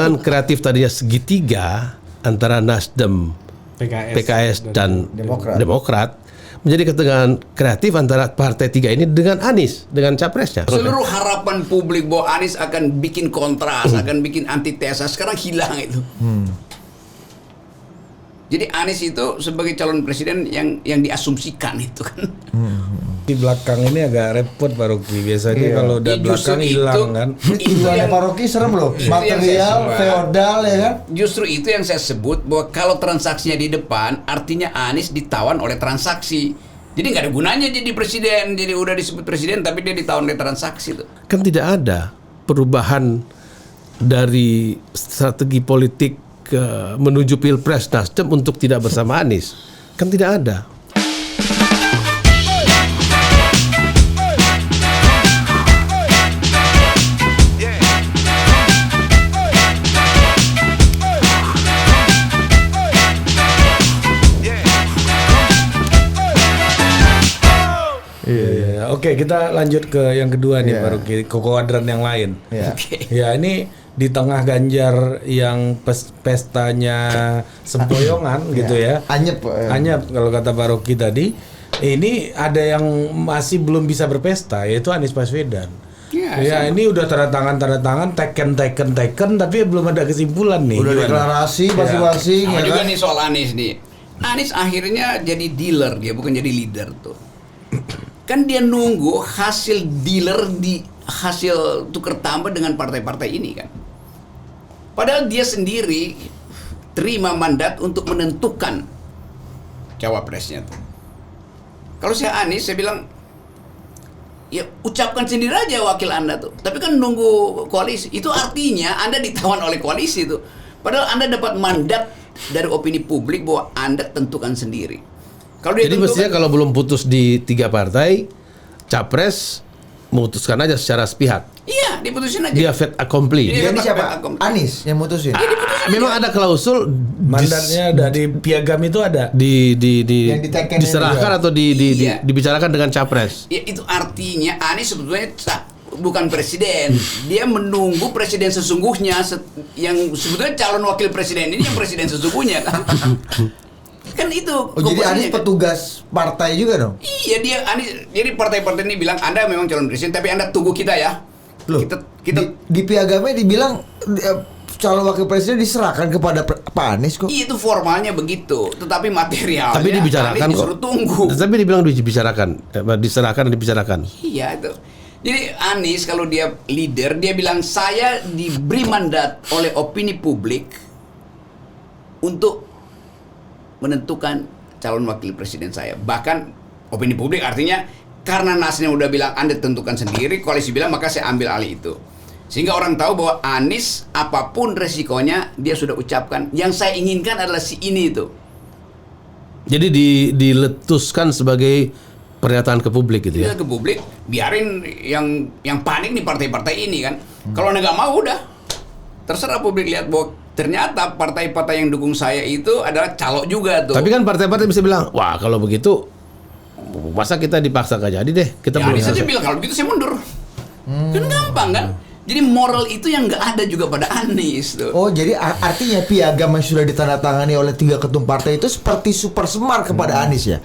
ketegangan kreatif tadinya segitiga antara Nasdem, PKS dan Demokrat menjadi ketegangan kreatif antara partai tiga ini dengan Anies, dengan capresnya. Seluruh harapan publik bahwa Anies akan bikin kontras, akan bikin antitesa, sekarang hilang itu. Jadi Anies itu sebagai calon presiden yang diasumsikan itu kan. Di belakang ini agak repot Pak Rocky. Biasanya kalau udah belakang hilang kan. Itu yang Pak Rocky serem loh. Material, feodal ya kan. Justru itu yang saya sebut bahwa kalau transaksinya di depan, artinya Anies ditawan oleh transaksi. Jadi nggak ada gunanya jadi presiden. Jadi udah disebut presiden tapi dia ditawan oleh transaksi tuh. Kan tidak ada perubahan dari strategi politik menuju Pilpres Nasdem untuk tidak bersama Anies. Kan tidak ada. Oke, kita lanjut ke yang kedua nih Pak Rocky, ke kuadran yang lain. Ya, ini di tengah Ganjar yang pestanya sempoyongan gitu ya. Anyep kalau kata Pak Rocky tadi. Ini ada yang masih belum bisa berpesta, yaitu Anies Baswedan. Ya, ini udah tanda tangan, teken, tapi belum ada kesimpulan nih. Udah deklarasi masing-masing. Sama juga nih soal Anies nih. Anies akhirnya jadi dealer, dia bukan jadi leader tuh. Kan dia nunggu hasil dealer di hasil tukar tambah dengan partai-partai ini kan. Padahal dia sendiri terima mandat untuk menentukan cawapresnya tuh. Kalau saya Anies, saya bilang ya ucapkan sendiri aja wakil Anda tuh. Tapi kan nunggu koalisi. Itu artinya Anda ditawan oleh koalisi tuh. Padahal Anda dapat mandat dari opini publik bahwa Anda tentukan sendiri. Jadi mestinya kalau belum putus di tiga partai, capres memutuskan aja secara sepihak. Iya, diputusin aja. Dia fait accompli. Jadi siapa? Anies yang mutusin. Memang ada klausul mandatnya ada di piagam itu ada. Diserahkan atau dibicarakan dengan capres. Ya, itu artinya Anies sebetulnya bukan presiden. Dia menunggu presiden sesungguhnya yang sebetulnya calon wakil presiden ini yang presiden sesungguhnya kan. Kan itu. Jadi Anies petugas partai juga dong? Iya, dia Anies. Jadi partai-partai ini bilang Anda memang calon presiden, tapi Anda tunggu kita ya. Loh, kita di piagamnya dibilang calon wakil presiden diserahkan kepada Pak Anies kok. Iya, itu formalnya begitu, tetapi materialnya tapi dibicarakan Anies disuruh tunggu. Tapi dibilang dibicarakan, diserahkan dan dibicarakan. Iya itu. Jadi Anies kalau dia leader, dia bilang saya diberi mandat oleh opini publik untuk menentukan calon wakil presiden saya. Bahkan opini publik artinya karena Nasdem udah bilang Anda tentukan sendiri, koalisi bilang maka saya ambil alih itu. Sehingga orang tahu bahwa Anies apapun resikonya dia sudah ucapkan. Yang saya inginkan adalah si ini itu. Jadi diletuskan sebagai pernyataan ke publik gitu ya. Ke publik, biarin yang panik nih partai-partai ini kan. Kalau Anda nggak mau udah terserah publik lihat bahwa ternyata partai-partai yang dukung saya itu adalah calok juga tuh. Tapi kan partai-partai bisa bilang, wah kalau begitu masa kita dipaksa gak jadi deh. Kita Anies aja bilang kalau begitu saya mundur. Kan gampang kan. Jadi moral itu yang nggak ada juga pada Anies tuh. Oh, jadi artinya piagam yang sudah ditandatangani oleh 3 ketum partai itu seperti super semar kepada Anies ya,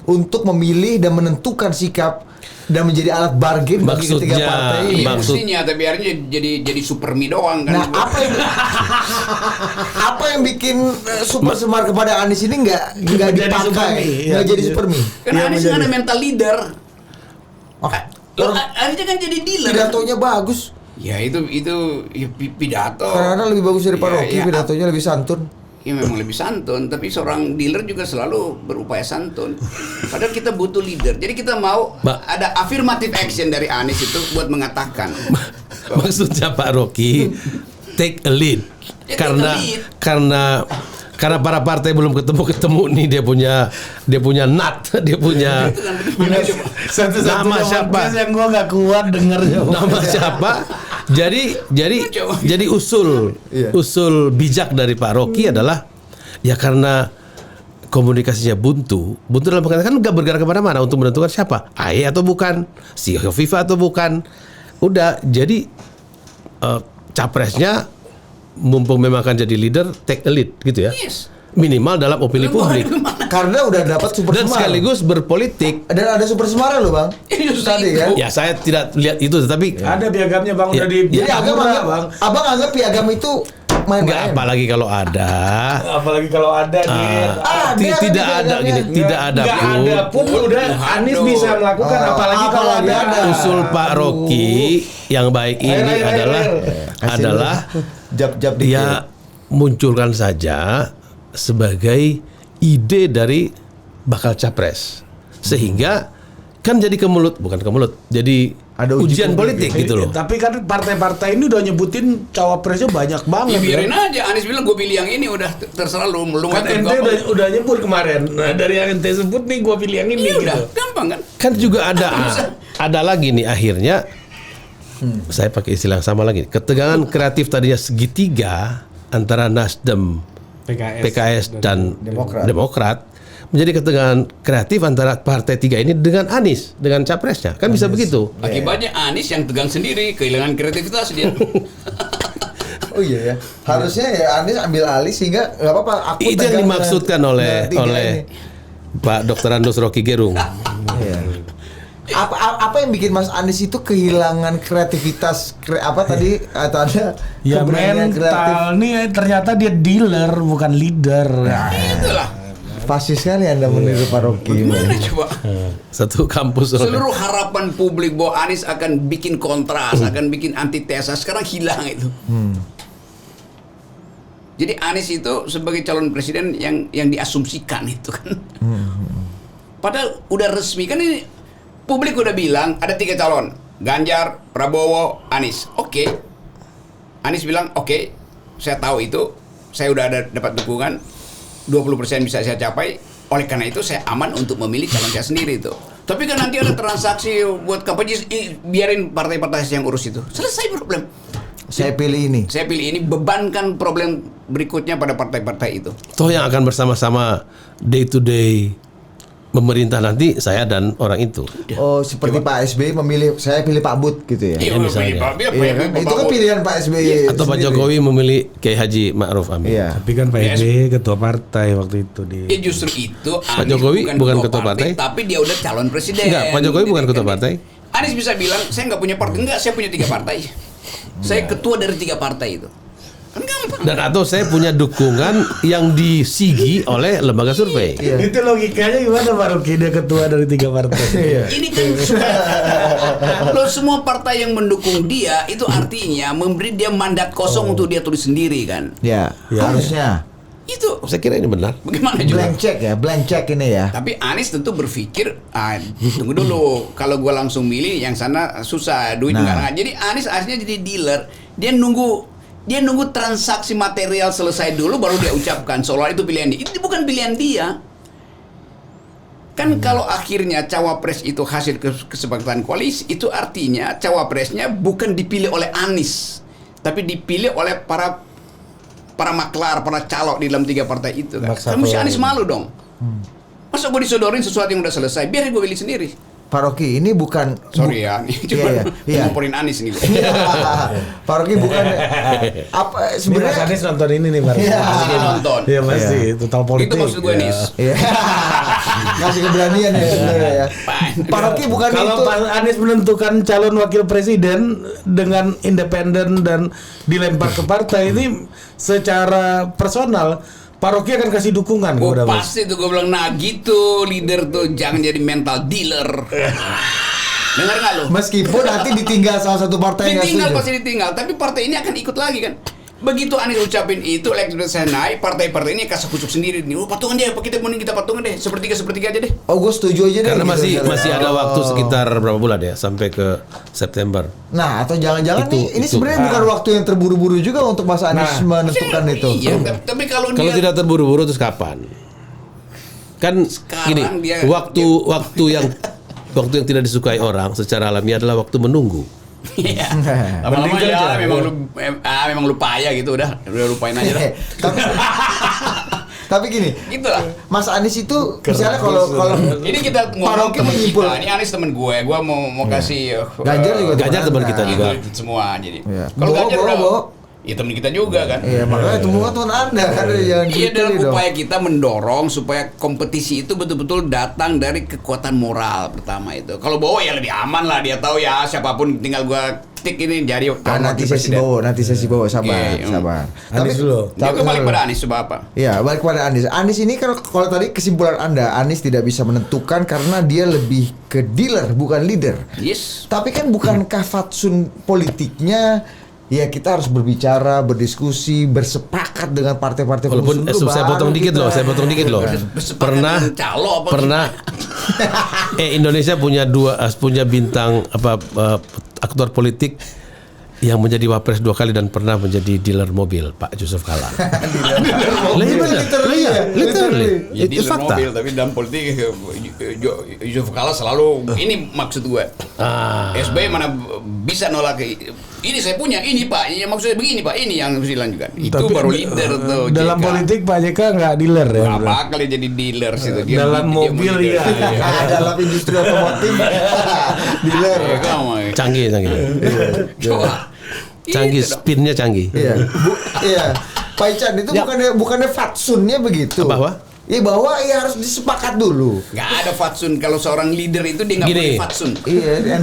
untuk memilih dan menentukan sikap dan menjadi alat bargain bagi ketiga partai ini. Maksudnya, tapi akhirnya jadi super mie doang kan. Nah, apa yang bikin super semar kepada Anies ini nggak dipakai, nggak jadi super mie? Karena Anies nggak ada mental leader. Akhirnya kan jadi dealer. Pidatonya bagus. Ya itu ya, pidato. Karena lebih bagus dari Pak Rocky, pidatonya lebih santun. Ya memang lebih santun, tapi seorang dealer juga selalu berupaya santun. Padahal kita butuh leader. Jadi kita mau ada affirmative action dari Anies itu buat mengatakan. Maksudnya Pak Rocky take a lead. Ya, karena para partai belum ketemu nih, dia punya nut, dia punya nama siapa yang gua nggak kuat dengernya. Nama siapa? Jadi usul bijak dari Pak Rocky adalah ya karena komunikasinya buntu dalam mengatakan nggak bergerak kemana-mana untuk menentukan siapa, AE atau bukan, si Hovifa atau bukan. Udah jadi capresnya mumpung memang akan jadi leader, take a lead gitu ya. Yes. Minimal dalam opini publik. Karena udah dapat super Dan semar. sekaligus berpolitik. Dan ada super semar loh bang. Tadi kan. Ya saya tidak lihat itu, tetapi Ada piagamnya bang, udah di. Jadi abang anggap piagam itu enggak, apalagi kalau ada. Apalagi kalau ada Tidak ada gini, tidak ada pun udah Anies bisa melakukan, apalagi kalau ada. Usul Pak Rocky yang baik ini adalah jab-jab dia munculkan saja sebagai ide dari bakal capres, sehingga kan jadi bukan kemulut, jadi ada ujian politik gitu loh. Tapi kan partai-partai ini udah nyebutin cawapresnya banyak banget. Ya biarin aja, Anies bilang gue pilih yang ini, udah terserah lu Kan ente udah nyebut kemarin. Nah, dari yang ente sebut nih gue pilih yang ini gitu. gitu. Gampang kan? Kan juga ada lagi nih akhirnya. Saya pakai istilah yang sama lagi. Ketegangan kreatif tadinya segitiga antara Nasdem, PKS dan Demokrat menjadi ketegangan kreatif antara partai tiga ini dengan Anies, dengan capresnya. Kan bisa begitu. Akibatnya Anies yang tegang sendiri, kehilangan kreativitas dia. Oh iya ya. Harusnya ya Anies ambil alih sehingga nggak apa-apa. Itu yang dimaksudkan oleh Pak Dr. Andus Rocky Gerung. Apa yang bikin Mas Anies itu kehilangan kreativitas tadi atau ada Ya keberanian mental nih ternyata dia dealer bukan leader. Itulah. Pasti sekali Anda meniru Pak Rocky. Gimana coba? Satu kampus. Seluruh harapan publik bahwa Anies akan bikin kontras, akan bikin antitesa, sekarang hilang itu. Jadi Anies itu sebagai calon presiden yang diasumsikan itu kan. Padahal udah resmi kan, ini publik udah bilang ada 3 calon, Ganjar, Prabowo, Anies. Oke. Anies bilang oke, saya tahu itu, saya udah ada dapat dukungan 20% bisa saya capai, oleh karena itu saya aman untuk memilih calon saya sendiri itu. Tapi kan nanti ada transaksi buat kampanye, biarin partai-partai yang urus itu. Selesai problem. Saya pilih ini, bebankan problem berikutnya pada partai-partai itu. Toh yang akan bersama-sama day to day pemerintah nanti saya dan orang itu. Oh, seperti Pak SBY memilih, saya pilih Pak Bud gitu ya. Iya, misalnya. Itu kan pilihan Pak SBY. Atau Pak Jokowi memilih Kiai Haji Ma'ruf Amin. Iya. Tapi kan Pak SBY ketua partai waktu itu Ya justru itu Pak Jokowi bukan ketua partai, tapi dia udah calon presiden. Enggak, Pak Jokowi bukan ketua partai. Anies bisa bilang saya nggak punya partai, enggak, saya punya 3 partai. Saya ketua dari 3 partai itu. Kan gampang. Dan atau saya punya dukungan yang disigi oleh lembaga survei. Iya. Itu logikanya gimana Pak Rocky, dia ketua dari 3 partai? Ini kan loh, semua partai yang mendukung dia itu artinya memberi dia mandat kosong untuk dia tulis sendiri kan. Ya, harusnya. Itu Saya kira ini benar. bagaimana juga. Blank check ini ya. Tapi Anies tentu berpikir, tunggu dulu, kalau gua langsung milih yang sana susah, duit nggak. Jadi Anies aslinya jadi dealer. Dia nunggu transaksi material selesai dulu baru dia ucapkan seolah itu pilihan dia. Itu bukan pilihan dia. Kan kalau akhirnya cawapres itu hasil kesepakatan koalisi, itu artinya cawapresnya bukan dipilih oleh Anies, tapi dipilih oleh para maklar, para calok di dalam 3 partai itu kan. Kamu si Anies malu dong. Masa gue disodorin sesuatu yang udah selesai, biar gue pilih sendiri. Pak Rocky ini bukan Sorry ya, cuma ngomporin Anies nih. Pak Rocky bukan apa sebenarnya Anies nonton ini nih Pak. Dia nonton. Iya pasti, total politik. Itu maksud gue Anies. Kasih keberanian ya. Pak Rocky bukan itu. Kalau Pak Anies menentukan calon wakil presiden dengan independen dan dilempar ke partai ini secara personal, Pak Rocky akan kasih dukungan. Pasti tuh gue bilang, nah gitu leader tuh jangan jadi mental dealer. Dengar nggak lo? Meskipun nanti ditinggal salah satu partai yang ditinggal, setuju. pasti ditinggal, tapi partai ini akan ikut lagi kan. Begitu Anies ucapin itu, elektabilitasnya naik, partai-partai ini kasih kucuk sendiri nih. Patungan deh, kita patungan deh, sepertiga aja deh. Oh, gue setuju aja deh. Karena gitu, masih ada waktu sekitar berapa bulan ya sampai ke September. Nah, atau jangan-jangan nih ini sebenarnya bukan waktu yang terburu-buru juga untuk Mas Anies menentukan itu. Iya, tapi kalau tidak terburu-buru terus kapan? Kan sekarang gini, waktu yang tidak disukai orang secara alami adalah waktu menunggu. Iya. Lama-lama ya memang lu payah gitu, udah lupain aja lah. Tapi gini, gitulah. Mas Anies itu misalnya kalau ini kita ngomong teman kita, ini Anies teman gue mau kasih Ganjar juga Ganjar teman kita juga semua jadi. Ya. Kalau Ganjar udah Ya teman kita juga kan. Iya, makanya itu bukan teman Anda kan. Iya, dalam upaya kita mendorong supaya kompetisi itu betul-betul datang dari kekuatan moral pertama itu. Kalau Bowo ya lebih aman lah, dia tahu ya siapapun tinggal gua tik ini jadi nanti sesi Bowo sabar. Tapi Anies dulu. Dia balik pada Anies coba apa? Ya, balik pada Anies. Anies ini kan kalau tadi kesimpulan Anda, Anies tidak bisa menentukan karena dia lebih ke dealer bukan leader. Yes. Tapi kan bukankah fatsun politiknya ya kita harus berbicara, berdiskusi, bersepakat dengan partai-partai walaupun pengusung. saya potong dikit loh. Pernah Indonesia punya bintang aktor politik yang menjadi wapres 2 kali dan pernah menjadi dealer mobil, Pak Yusuf Kalla. Literally. Ya, itu fakta. Mobil, tapi dalam politik Yusuf Kalla selalu ini maksud gue. SBY mana bisa nolak ini saya punya, ini Pak, ini maksudnya begini Pak, ini yang harus dilanjutkan. Itu tapi baru leader tuh. Dalam politik Pak JK nggak dealer ya. Apa kali jadi dealer sih itu. Dalam mobil ya. Dalam industri otomotif dealer. Canggih. Canggih, spinnya canggih. Iya. Pak Ican itu bukannya fatsunnya begitu. Bahwa? Ya bahwa harus disepakat dulu. Gak ada fatsun kalau seorang leader itu dia nggak boleh fatsun. Iya,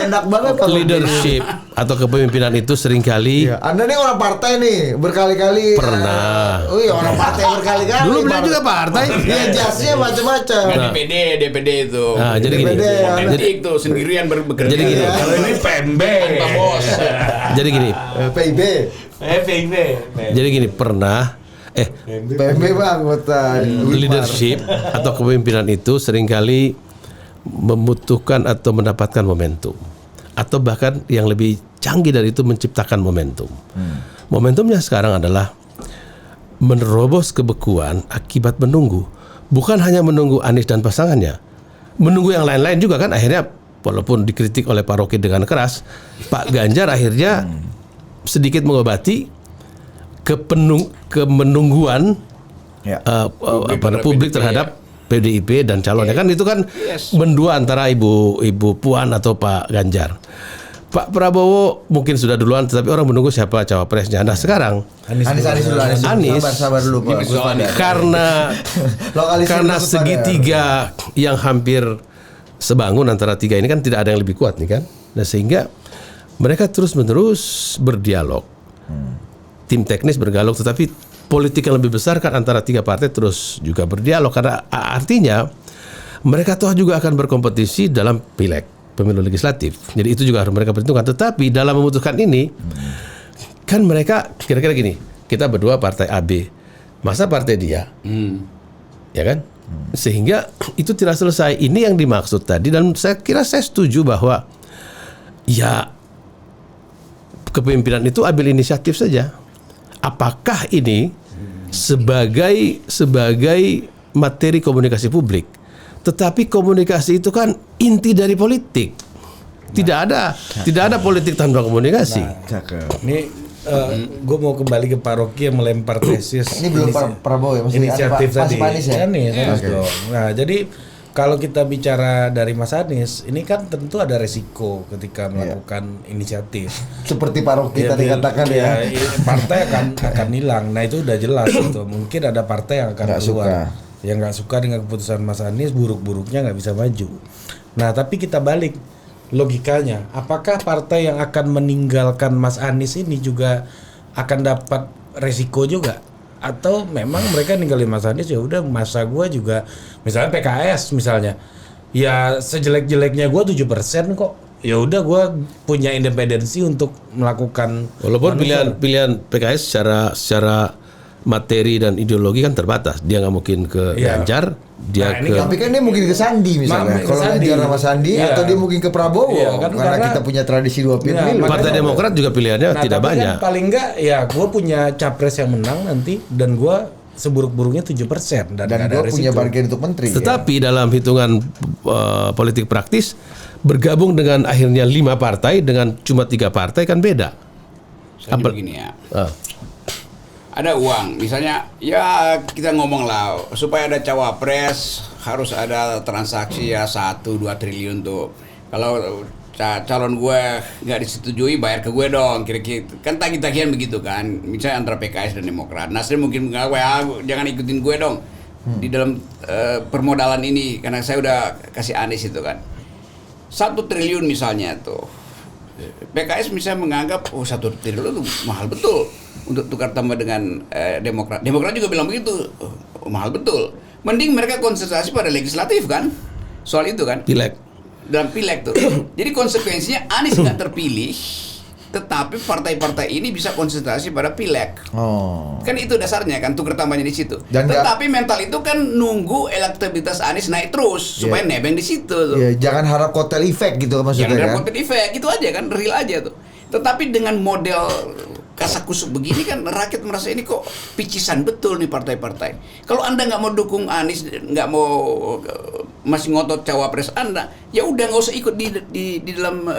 enak banget kalau leadership atau kepemimpinan itu seringkali. Iya. Anda nih orang partai nih berkali-kali. Pernah. Orang partai berkali-kali. Dulu beliau juga partai. Iya, jasnya macam-macam. DPD itu. Nah, jadi gini. Jadi itu sendirian bekerja. Jadi gini. Kalau ini PMB. Tanpa bos. Jadi gini. PIB. Jadi gini, pernah PMB Bang, leadership atau kepemimpinan itu seringkali membutuhkan atau mendapatkan momentum, atau bahkan yang lebih canggih dari itu menciptakan momentum. Momentumnya sekarang adalah menerobos kebekuan akibat menunggu, bukan hanya menunggu Anies dan pasangannya, menunggu yang lain-lain juga kan. Akhirnya walaupun dikritik oleh Pak Rocky dengan keras, Pak Ganjar akhirnya sedikit mengobati kemenungguan publik terhadap PDIP dan calonnya kan itu kan mendua antara Ibu Puan atau Pak Ganjar. Pak Prabowo mungkin sudah duluan, tetapi orang menunggu siapa cawapresnya. Nah sekarang Anies sabar dulu Pak. Karena segitiga yang hampir sebangun antara tiga ini kan tidak ada yang lebih kuat nih kan. Nah sehingga mereka terus-menerus berdialog. Tim teknis berdialog, tetapi politik yang lebih besar kan antara tiga partai terus juga berdialog, karena artinya mereka toh juga akan berkompetisi dalam pileg, pemilu legislatif. Jadi itu juga harus mereka perhitungkan. Tetapi dalam memutuskan ini kan mereka kira-kira gini, kita berdua partai AB, masa partai dia, ya kan? Sehingga itu tidak selesai. Ini yang dimaksud tadi, dan saya kira saya setuju bahwa ya kepemimpinan itu ambil inisiatif saja. Apakah ini sebagai materi komunikasi publik? Tetapi komunikasi itu kan inti dari politik. Tidak ada politik tanpa komunikasi. Ini gue mau kembali ke Pak Rocky yang melempar tesis. Ini belum Prabowo ya, inisiatif tadi. Mas Anies ya. Nah, jadi kalau kita bicara dari Mas Anies, ini kan tentu ada resiko ketika melakukan inisiatif. Seperti Pak Rocky tadi katakan ya. Partai akan hilang. Nah itu udah jelas gitu. Mungkin ada partai yang akan keluar, yang nggak suka dengan keputusan Mas Anies, buruk-buruknya nggak bisa maju. Nah tapi kita balik logikanya, apakah partai yang akan meninggalkan Mas Anies ini juga akan dapat resiko juga? Atau memang mereka ninggalin Mas Anies, ya udah masa gue juga, misalnya PKS misalnya, ya sejelek-jeleknya gue 7% kok, ya udah gue punya independensi untuk melakukan. Walaupun pilihan PKS secara materi dan ideologi kan terbatas, dia nggak mungkin ke Ganjar, dia ke. Tapi kan dia mungkin ke Sandi misalnya, kalau Ganjar sama Sandi, atau dia mungkin ke Prabowo, karena kita punya tradisi 2 pilihan. Partai Demokrat juga pilihannya tidak banyak. Kan paling enggak ya gue punya capres yang menang nanti, dan gue seburuk-buruknya 7% dan gue punya bagian untuk menteri. Tetapi dalam hitungan politik praktis, bergabung dengan akhirnya 5 partai dengan cuma 3 partai kan beda. Saya begini ya. Ada uang, misalnya ya kita ngomong lah, supaya ada cawapres harus ada transaksi ya 1-2 triliun tuh. Kalau calon gue nggak disetujui, bayar ke gue dong, kira-kira kan tagih-tagihan begitu kan, misalnya antara PKS dan Demokrat. Nasdem mungkin mengaku jangan ikutin gue dong di dalam permodalan ini karena saya udah kasih Anies itu kan 1 triliun misalnya tuh. PKS misalnya menganggap 1 triliun itu mahal betul untuk tukar tambah dengan Demokrat. Demokrat juga bilang begitu, mahal betul. Mending mereka konsentrasi pada legislatif kan, soal itu kan. Dalam pileg tuh. Jadi konsekuensinya Anies nggak terpilih, tetapi partai-partai ini bisa konsentrasi pada pileg. Kan itu dasarnya kan, tukar tambahnya di situ. Tetapi mental itu kan nunggu elektabilitas Anies naik terus supaya nebeng di situ tuh. Jangan harap kotel efek gitu maksudnya. Jangan harap kotel efek, itu aja kan, real aja tuh. Tetapi dengan model kasak-kusuk begini kan rakyat merasa ini kok picisan betul nih partai-partai. Kalau Anda nggak mau dukung Anies, nggak mau masih ngotot cawapres Anda, ya udah nggak usah ikut di dalam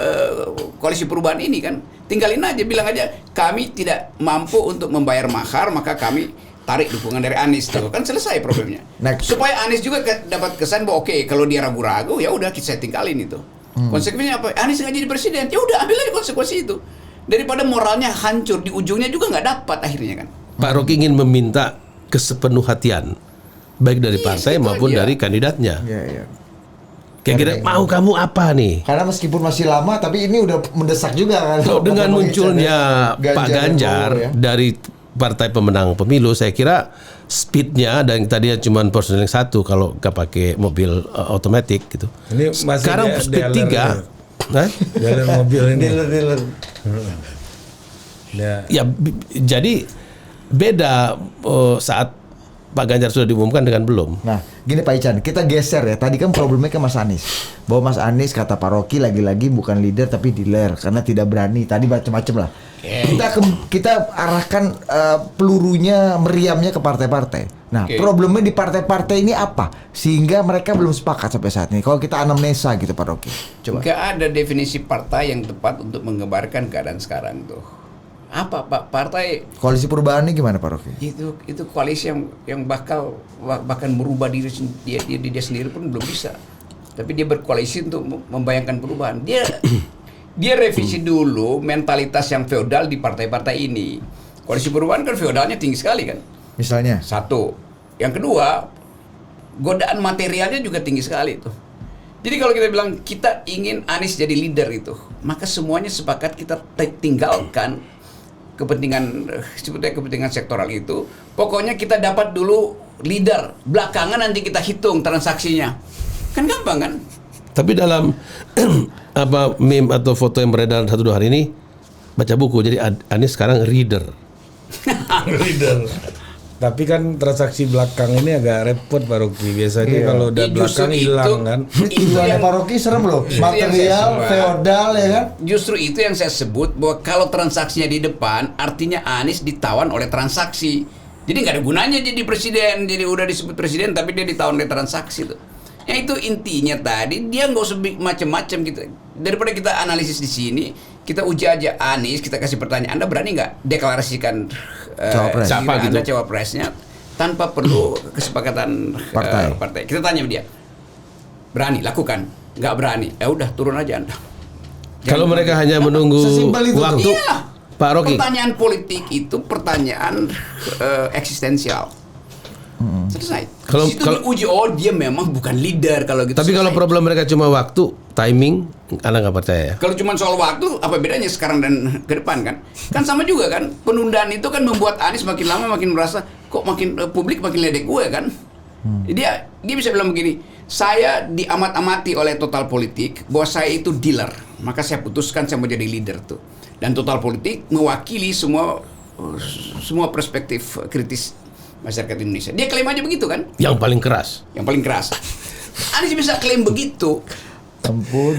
koalisi perubahan ini kan. Tinggalin aja, bilang aja kami tidak mampu untuk membayar mahar, maka kami tarik dukungan dari Anies tuh. Kan selesai problemnya. Supaya Anies juga dapat kesan bahwa oke, kalau dia ragu-ragu ya udah saya tinggalin itu. Konsekuensinya apa? Anies nggak jadi presiden, ya udah ambil aja konsekuensi itu. Daripada moralnya hancur di ujungnya juga nggak dapat akhirnya kan. Pak Rocky ingin meminta kesepenuh hatian baik dari partai maupun dari kandidatnya. Kira-kira mau kamu apa nih? Karena meskipun masih lama tapi ini udah mendesak juga kan. Dengan munculnya Pak Ganjar dari partai pemenang pemilu, saya kira speednya dan tadinya cuma personil 1 kalau nggak pakai mobil otomatis gitu. Ini sekarang speed 3. Dealer mobil ini. Dealer. Ya, jadi beda saat Pak Ganjar sudah diumumkan dengan belum. Nah, gini Pak Ican, kita geser ya. Tadi kan problemnya ke Mas Anies. Bahwa Mas Anies kata Pak Rocky lagi-lagi bukan leader tapi dealer karena tidak berani. Tadi macam-macam lah. Kita arahkan pelurunya, meriamnya ke partai-partai. Nah, problemnya di partai-partai ini apa? Sehingga mereka belum sepakat sampai saat ini. Kalau kita anamnesa gitu Pak Rocky. Coba. Nggak ada definisi partai yang tepat untuk menggambarkan keadaan sekarang tuh. Apa Pak partai? Koalisi perubahan ini gimana Pak Rocky? Itu koalisi yang bahkan merubah diri dia sendiri pun belum bisa. Tapi dia berkoalisi untuk membayangkan perubahan. Dia revisi dulu mentalitas yang feodal di partai-partai ini. Koalisi perubahan kan feodalnya tinggi sekali kan. Misalnya? 1. Yang kedua, godaan materialnya juga tinggi sekali tuh. Jadi kalau kita bilang kita ingin Anies jadi leader itu, maka semuanya sepakat kita tinggalkan sebetulnya kepentingan sektoral itu. Pokoknya kita dapat dulu leader, belakangan nanti kita hitung transaksinya. Kan gampang kan? Tapi dalam meme atau foto yang beredar 1-2 hari ini, baca buku, jadi Anies sekarang reader. Reader. Tapi kan transaksi belakang ini agak repot Pak Rocky. Biasanya kalau udah belakang hilang kan. Itu ada Pak Rocky serem loh. Material, feodal ya kan. Justru itu yang saya sebut bahwa kalau transaksinya di depan, artinya Anies ditawan oleh transaksi. Jadi nggak ada gunanya jadi presiden. Jadi udah disebut presiden tapi dia ditawan oleh transaksi tuh. Ya itu intinya tadi, dia nggak usah macam-macam gitu. Daripada kita analisis di sini, kita uji aja Anies, kita kasih pertanyaan, Anda berani nggak deklarasikan siapa gitu cawapresnya tanpa perlu kesepakatan partai. Kita tanya sama dia, berani lakukan, nggak berani, ya udah turun aja Anda. Kalau mereka hanya menunggu waktu, iya. Pak Rocky. Pertanyaan politik itu pertanyaan eksistensial. Selesai. Kalau diuji, dia memang bukan leader kalau gitu. Tapi kalau problem mereka cuma waktu, timing, Anda nggak percaya ya? Kalau cuma soal waktu, apa bedanya sekarang dan ke depan kan? Kan sama juga kan. Penundaan itu kan membuat Anies makin lama makin merasa kok makin publik makin ledek gue kan. Dia bisa bilang begini, saya diamat-amati oleh Total Politik bahwa saya itu dealer, maka saya putuskan saya mau jadi leader tuh. Dan Total Politik mewakili semua perspektif kritis masyarakat Indonesia. Dia klaim aja begitu kan? Yang paling keras. Anies bisa klaim begitu. Ampun.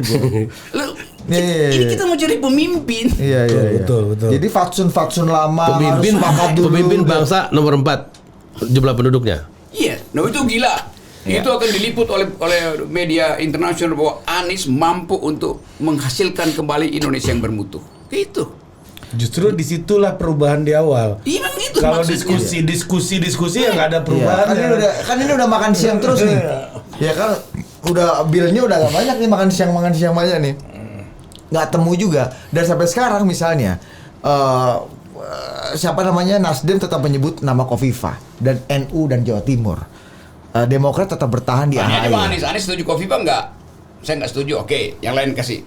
Ini kita mau jadi pemimpin. Iya. Betul. Jadi fatsun lama pemimpin bangsa nomor 4 jumlah penduduknya. Iya, nah itu gila. Itu akan diliput oleh media internasional bahwa Anies mampu untuk menghasilkan kembali Indonesia yang bermutu. Gitu. Justru disitulah perubahan di awal. Iya gitu. Kalau diskusi ya nggak ada perubahan. Kan ini udah makan siang terus nih. Ya kan udah bilnya udah gak banyak nih makan siang banyak nih. nggak temu juga. Dan sampai sekarang misalnya siapa namanya, Nasdem tetap menyebut nama Khofifah, dan NU dan Jawa Timur. Demokrat tetap bertahan di AHY. Anies setuju Khofifah nggak? Saya nggak setuju. Oke, yang lain kasih.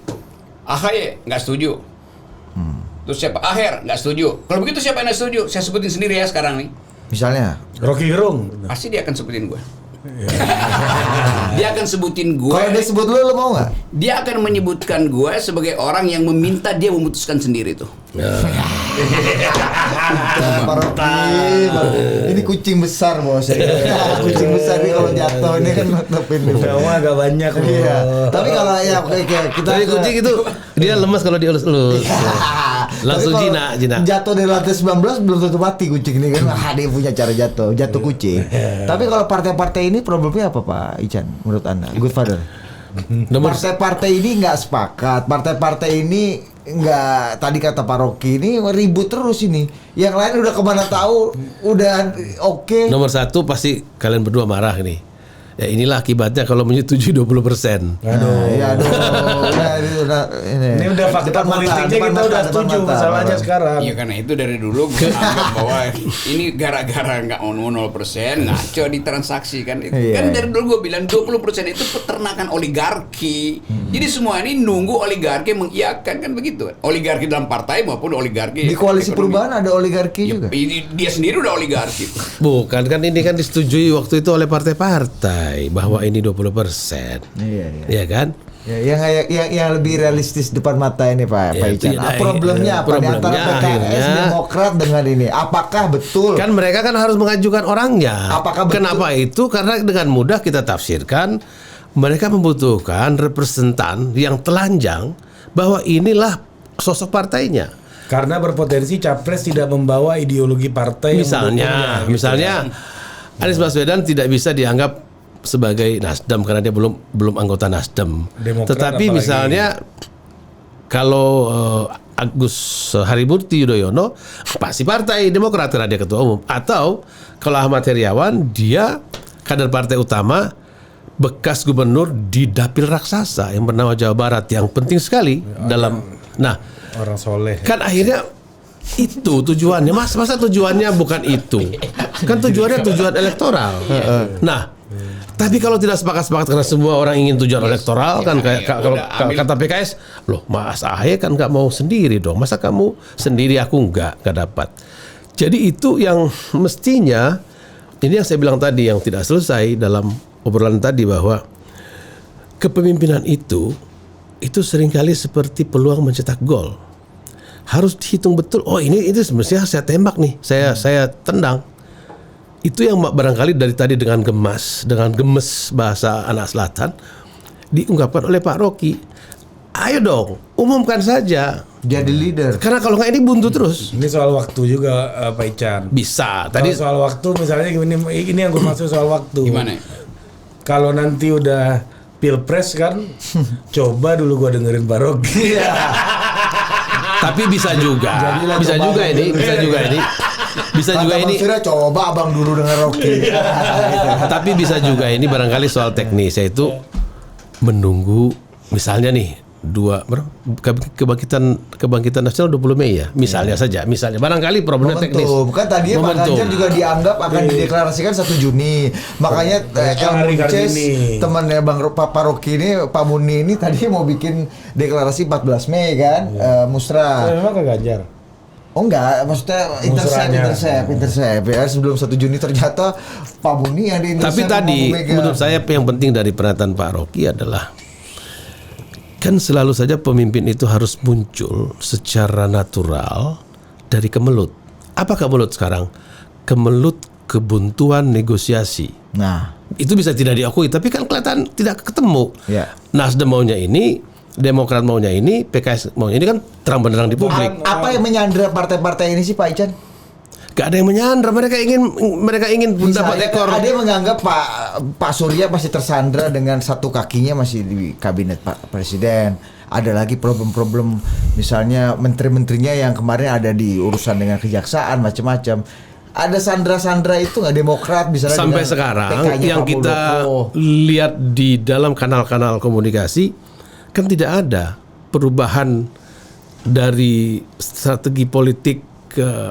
AHY nggak setuju. Terus siapa? Aher nggak setuju. Kalau begitu siapa yang nggak setuju? Saya sebutin sendiri ya sekarang nih. Misalnya Rocky Gerung. Pasti dia akan sebutin gue. Dia akan sebutin gue. kalau dia sebut lu mau nggak? Dia akan menyebutkan gue sebagai orang yang meminta dia memutuskan sendiri tuh. Ini kucing besar bos. Kucing besar nih kalau jatuh ini kan nutupin. Nyawa agak banyak. Iya. Tapi kalau ya kita Tapi kucing itu dia lemas kalau dielus-elus. Langsung Tapi kalau jinak. Jatuh dari lantai 19 belum tentu mati kucing ini kan. Dia punya cara jatuh kucing. Tapi kalau partai-partai ini problemnya apa Pak Ican menurut Anda? Good Father. Partai-partai ini nggak sepakat. Partai-partai ini nggak, tadi kata Pak Rocky ini ribut terus ini. Yang lain udah kemana tahu, udah oke. Nomor satu pasti kalian berdua marah nih. Ya inilah akibatnya kalau menyetujui 20%. Ini udah fakta politiknya, kita udah setuju masalahnya sekarang. Iya, karena itu dari dulu gue anggap bahwa ini gara-gara nggak mau 0% ngaco di transaksi kan. Kan dari dulu gue bilang 20% itu peternakan oligarki. Jadi semua ini nunggu oligarki mengiyakan, kan begitu. Oligarki dalam partai maupun oligarki di koalisi ekonomi. perubahan ada oligarki juga. Dia sendiri udah oligarki. Bukan, kan ini kan disetujui waktu itu oleh partai-partai bahwa ini 20%. Iya kan? Ya, yang lebih realistis depan mata ini Pak Ican. Problemnya apa di antara PKS akhirnya, Demokrat dengan ini? Apakah betul? Kan mereka kan harus mengajukan orangnya. Apakah betul? Kenapa itu? Karena dengan mudah kita tafsirkan mereka membutuhkan representan yang telanjang bahwa inilah sosok partainya. Karena berpotensi capres tidak membawa ideologi partai. Misalnya Anies Baswedan tidak bisa dianggap sebagai Nasdem karena dia belum anggota Nasdem. Demokrat Tetapi apalagi. misalnya kalau Agus Harimurti Yudhoyono pasti partai Demokrat karena dia ketua umum. Atau kalau Ahmad Heriawan dia kader partai utama, bekas gubernur di dapil raksasa yang bernama Jawa Barat, yang penting sekali dalam. Nah, Orang soleh. kan akhirnya itu tujuannya. Masa tujuannya bukan itu? Kan tujuannya tujuan elektoral. Nah, tapi kalau tidak sepakat karena semua orang ingin tujuan elektoral kan, kayak kalau kata PKS, loh Mas Ahy kan nggak mau sendiri dong, masa kamu sendiri aku nggak dapat. Jadi itu yang mestinya, ini yang saya bilang tadi yang tidak selesai dalam obrolan tadi, bahwa kepemimpinan itu seringkali seperti peluang mencetak gol. Harus dihitung betul. Oh ini semestinya saya tembak nih, saya tendang. Itu yang barangkali dari tadi dengan gemes bahasa anak selatan diungkapkan oleh Pak Rocky. Ayo dong, umumkan saja. Jadi leader. Karena kalau nggak ini buntu terus. Ini soal waktu juga Pak Ican. Bisa. Tadi Tadi soal waktu misalnya ini yang gue maksud soal waktu. Gimana? Kalau nanti udah Pilpres kan, coba dulu gue dengerin Pak Rocky. tapi bisa juga. Bisa juga ini. Coba abang dulu dengan Rocky. Tapi bisa juga ini barangkali soal teknis, yaitu menunggu misalnya nih kebangkitan nasional 20 Mei ya, misalnya barangkali problemnya teknis. Kan tadinya Pak Ganjar juga dianggap akan dideklarasikan 1 Juni. Makanya temannya Bang Pak Rocky ini, Pak Muni ini tadi mau bikin deklarasi 14 Mei kan, musrah. Memang ke Ganjar. Oh enggak, maksudnya intercept ya, sebelum 1 Juni ternyata Pak Muni yang di-intercept. Tapi tadi menurut saya yang penting dari pernyataan Pak Rocky adalah, kan selalu saja pemimpin itu harus muncul secara natural dari kemelut. Apa kemelut sekarang? Kemelut kebuntuan negosiasi. Nah, itu bisa tidak diakui, tapi kan kelihatan tidak ketemu. Ya. Nasdem maunya ini, Demokrat maunya ini, PKS maunya ini, kan terang benderang di publik. Apa yang menyandra partai-partai ini sih Pak Ican? Gak ada yang menyandra, mereka ingin mendapat ekor. Ada yang menganggap Pak Surya masih tersandra dengan satu kakinya masih di kabinet Pak Presiden. Ada lagi problem-problem, misalnya menteri-menterinya yang kemarin ada di urusan dengan kejaksaan macam-macam. Ada sandra-sandra itu nggak Demokrat misalnya sampai sekarang yang kita lihat di dalam kanal-kanal komunikasi kan tidak ada perubahan dari strategi politik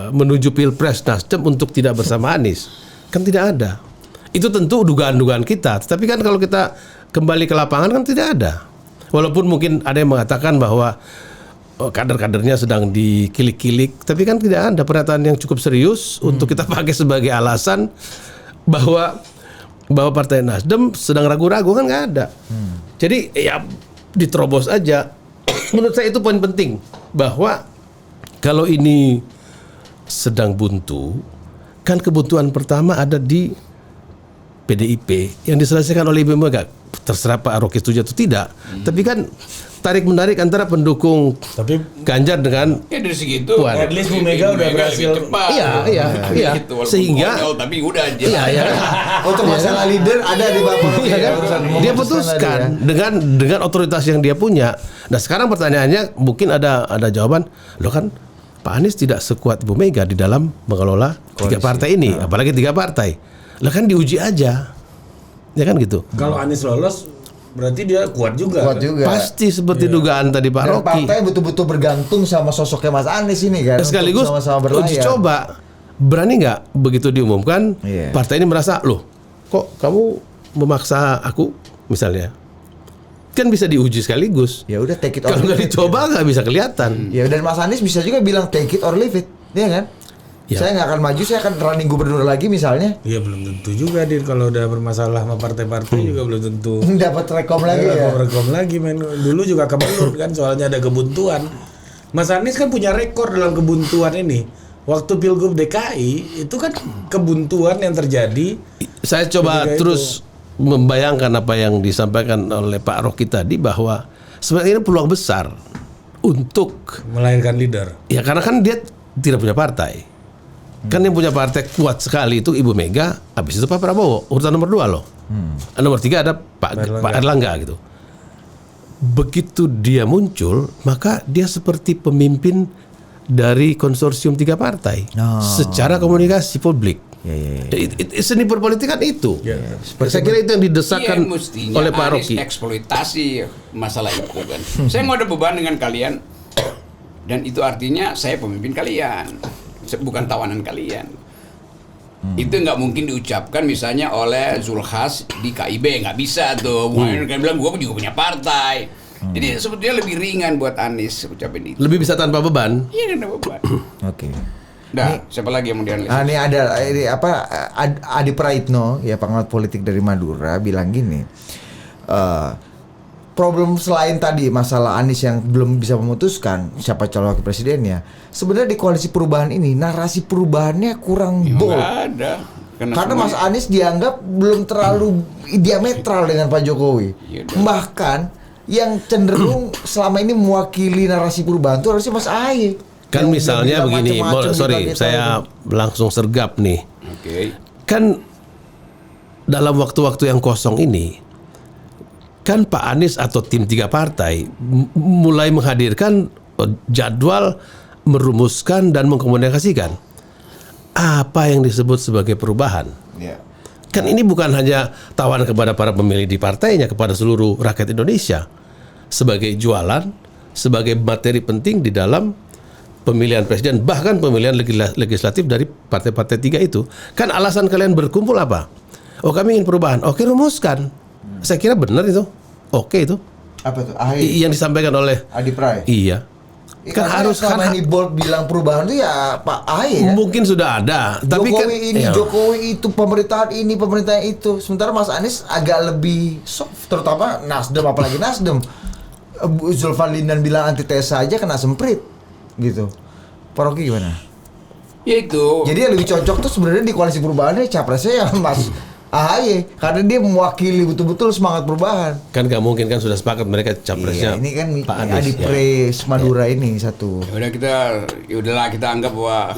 menuju Pilpres Nasdem untuk tidak bersama Anies? Kan tidak ada. Itu tentu dugaan-dugaan kita. Tapi kan kalau kita kembali ke lapangan kan tidak ada. Walaupun mungkin ada yang mengatakan bahwa kader-kadernya sedang dikilik-kilik, tapi kan tidak ada pernyataan yang cukup serius untuk kita pakai sebagai alasan bahwa Partai Nasdem sedang ragu-ragu, kan nggak ada. Jadi ya diterobos aja. Menurut saya itu poin penting, bahwa kalau ini sedang buntu, kan kebuntuan pertama ada di PDIP yang diselesaikan oleh Ibu Mega. Terserah Pak Rocky setuju atau tidak. Tapi kan tarik-menarik antara pendukung Ganjar dengan dari segitu Puan. At least Bu Mega udah berhasil. Iya. Gitu, Sehingga tapi udah aja. Iya. Untuk masalah leader ada di Bapak. Iya kan? Dia putuskan dengan otoritas yang dia punya. Nah, sekarang pertanyaannya mungkin ada jawaban. Loh kan Pak Anies tidak sekuat Ibu Mega di dalam mengelola tiga partai ini, apalagi tiga partai. Lah kan diuji aja. Ya kan gitu. Kalau Anies lolos berarti dia kuat juga. Pasti seperti dugaan tadi Pak Dan Rocky. partai betul-betul bergantung sama sosoknya Mas Anies ini kan. Sekaligus sama-sama uji berlayar. coba. Berani nggak begitu diumumkan partai ini merasa, loh kok kamu memaksa aku misalnya. Kan bisa diuji sekaligus. Ya udah take it or Kalau nggak leave it. dicoba nggak bisa kelihatan. Ya dan Mas Anies bisa juga bilang take it or leave it, ya kan? Ya. Saya nggak akan maju, saya akan running gubernur lagi misalnya. Iya belum tentu juga Dir, kalau udah bermasalah sama partai-partai juga belum tentu. Dapat rekom lagi ya. Rekom lagi men. Dulu juga kebelut kan soalnya ada kebuntuan. Mas Anies kan punya rekor dalam kebuntuan ini. Waktu Pilgub DKI itu kan kebuntuan yang terjadi. Saya coba terus membayangkan apa yang disampaikan oleh Pak Rocky tadi, bahwa sebenarnya ini peluang besar untuk melahirkan leader. Ya karena kan dia tidak punya partai. Kan yang punya partai kuat sekali itu Ibu Mega, habis itu Pak Prabowo, urutan nomor 2 loh. Nomor 3 ada Pak Erlangga gitu. Begitu dia muncul, maka dia seperti pemimpin dari konsorsium 3 partai secara komunikasi publik. Seni perpolitikan itu. Saya kira itu yang didesakan oleh Pak Rocky. Eksploitasi masalah itu kan. Saya mau ada beban dengan kalian, dan itu artinya saya pemimpin kalian, bukan tawanan kalian. Itu nggak mungkin diucapkan misalnya oleh Zulhas di KIB, nggak bisa tuh. Kan bilang gue juga punya partai. Jadi sebetulnya lebih ringan buat Anies ucapin itu. Lebih bisa tanpa beban. Iya, tanpa beban. Oke. Nah, siapa lagi yang mau dianalisis? Ini ada Adi Praitno, ya pengamat politik dari Madura, bilang gini. Problem selain tadi masalah Anies yang belum bisa memutuskan siapa calon wakil presidennya, sebenarnya di koalisi perubahan ini narasi perubahannya kurang bold. Nggak ada. Karena Mas Anies dianggap belum terlalu diametral dengan Pak Jokowi. Bahkan yang cenderung selama ini mewakili narasi perubahan itu harusnya Mas Ahy. Kan misalnya begini, saya langsung sergap nih. Kan dalam waktu-waktu yang kosong ini, kan Pak Anies atau tim 3 partai mulai menghadirkan jadwal, merumuskan dan mengkomunikasikan apa yang disebut sebagai perubahan. Kan ini bukan hanya tawaran kepada para pemilih di partainya, kepada seluruh rakyat Indonesia sebagai jualan, sebagai materi penting di dalam pemilihan presiden, bahkan pemilihan legislatif dari partai-partai 3 itu. Kan alasan kalian berkumpul apa? Oh, kami ingin perubahan. Oke, rumuskan. Saya kira benar itu. Oke itu. Apa tuh? Ahy. Yang disampaikan oleh Adi Pray. Iya. Kan harus karena ini bold bilang perubahan itu ya Pak Ahy ya. Mungkin sudah ada, tapi Jokowi kan ini, Jokowi itu, pemerintahan ini, pemerintahan itu. Sementara Mas Anies agak lebih soft, terutama Nasdem, apalagi Nasdem. Zulfan Lindan bilang antitesa aja kena semprit. Gitu. Pak Rocky gimana? Ya itu. Jadi yang lebih cocok tuh sebenarnya di koalisi perubahannya capresnya ya Mas AHY, karena dia mewakili betul-betul semangat perubahan. Kan nggak mungkin kan sudah sepakat mereka capresnya. Ini kan Pak Anies, Adi Pray Madura ini satu. Udahlah kita anggap bahwa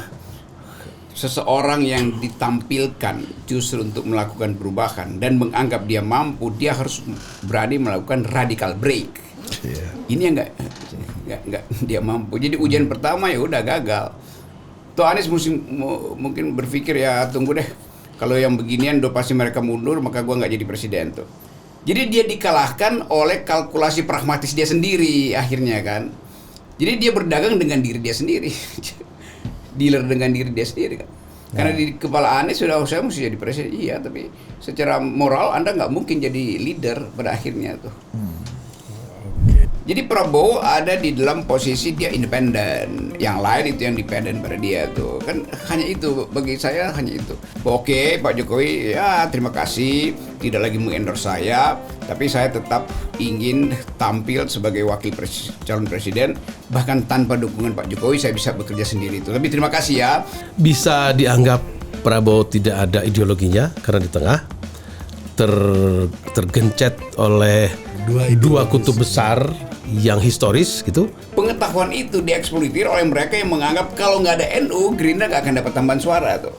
seseorang yang ditampilkan justru untuk melakukan perubahan dan menganggap dia mampu, dia harus berani melakukan radical break. Ini yang nggak dia mampu. Jadi ujian pertama ya udah gagal. Tuh Anies mungkin berpikir ya tunggu deh, kalau yang beginian udah pasti mereka mundur, maka gua nggak jadi presiden tuh. Jadi dia dikalahkan oleh kalkulasi pragmatis dia sendiri akhirnya kan. Jadi dia berdagang dengan diri dia sendiri. Dealer dengan diri dia sendiri kan. Karena di kepala Anies sudah saya mesti jadi presiden, iya, tapi secara moral Anda nggak mungkin jadi leader pada akhirnya tuh. Jadi Prabowo ada di dalam posisi dia independen, yang lain itu yang dependen pada dia tuh. Kan hanya itu, bagi saya hanya itu. Oke, Pak Jokowi ya terima kasih tidak lagi mengendorse saya, tapi saya tetap ingin tampil sebagai calon presiden, bahkan tanpa dukungan Pak Jokowi saya bisa bekerja sendiri itu. Tapi terima kasih ya. Bisa dianggap Prabowo tidak ada ideologinya karena di tengah tergencet oleh dua kutub besar yang historis gitu. Pengetahuan itu dieksploitir oleh mereka yang menganggap kalau nggak ada NU, Gerindra nggak akan dapat tambahan suara tuh.